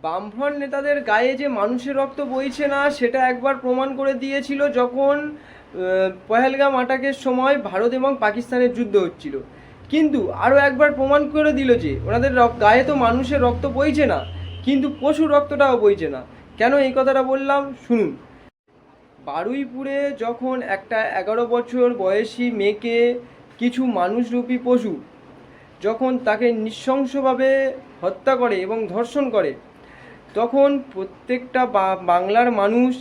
বামফ্রন্ট নেতাদের গায়ে যে মানুষের রক্ত বইছে না সেটা একবার প্রমাণ করে দিয়েছিল যখন পহেলগাম আটাকের সময় ভারত এবং পাকিস্তানের যুদ্ধ হচ্ছিল। কিন্তু আরও একবার প্রমাণ করে দিল যে ওনাদের গায়ে তো মানুষের রক্ত বইছে না, কিন্তু পশুর রক্তটাও বইছে না। কেন এই কথাটা বললাম শুনুন। বারুইপুরে যখন একটা 11 বছর বয়সী মেয়েকে কিছু মানুষরূপী পশু যখন তাকে নৃশংসভাবে হত্যা করে এবং ধর্ষণ করে, তখন প্রত্যেকটা বাংলার মানুষ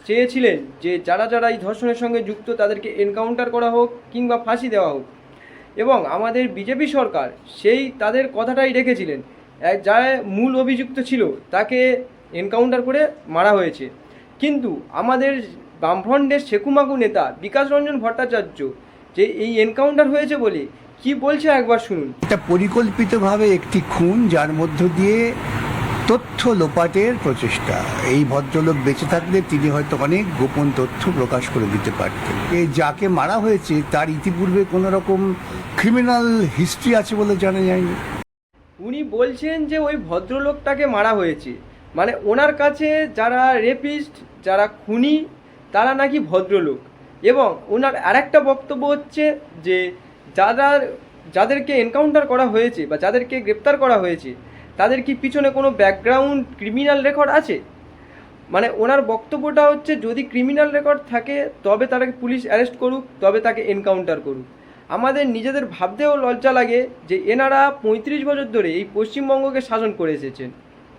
চেয়েছিলেন যে যারা যারা এই ধর্ষণের সঙ্গে যুক্ত তাদেরকে এনকাউন্টার করা হোক কিংবা ফাঁসি দেওয়া হোক। এবং আমাদের বিজেপি সরকার সেই তাদের কথাটাই রেখেছিলেন। যা মূল অভিযুক্ত ছিল তাকে এনকাউন্টার করে মারা হয়েছে। কিন্তু আমাদের বামফ্রন্টের সেকুমাকু নেতা বিকাশ রঞ্জন ভট্টাচার্য যে এই এনকাউন্টার হয়েছে বলে কি বলছে একবার শুনুন। এটা পরিকল্পিতভাবে একটি খুন, যার মধ্য দিয়ে তথ্য লোপাটের প্রচেষ্টা। এই ভদ্রলোক বেঁচে থাকলে তিনি হয়তো অনেক গোপন তথ্য প্রকাশ করে দিতে পারতেন। এই যাকে মারা হয়েছে তার ইতিপূর্বে কোনো রকম ক্রিমিনাল হিস্ট্রি আছে বলে জানা যায়নি। উনি বলছেন যে ওই ভদ্রলোকটাকে মারা হয়েছে, মানে ওনার কাছে যারা রেপিস্ট, যারা খুনি, তারা নাকি ভদ্রলোক। এবং ওনার আরেকটা বক্তব্য হচ্ছে যে যাদেরকে এনকাউন্টার করা হয়েছে বা যাদেরকে গ্রেপ্তার করা হয়েছে তাদের কি পিছনে কোনো ব্যাকগ্রাউন্ড ক্রিমিনাল রেকর্ড আছে। মানে ওনার বক্তব্যটা হচ্ছে যদি ক্রিমিনাল রেকর্ড থাকে তবে তাকে পুলিশ অ্যারেস্ট করুক, তবে তাকে এনকাউন্টার করুক। আমাদের নিজেদের ভাবতেও লজ্জা লাগে যে এনারা 35 বছর ধরে এই পশ্চিমবঙ্গকে শাসন করে এসেছেন।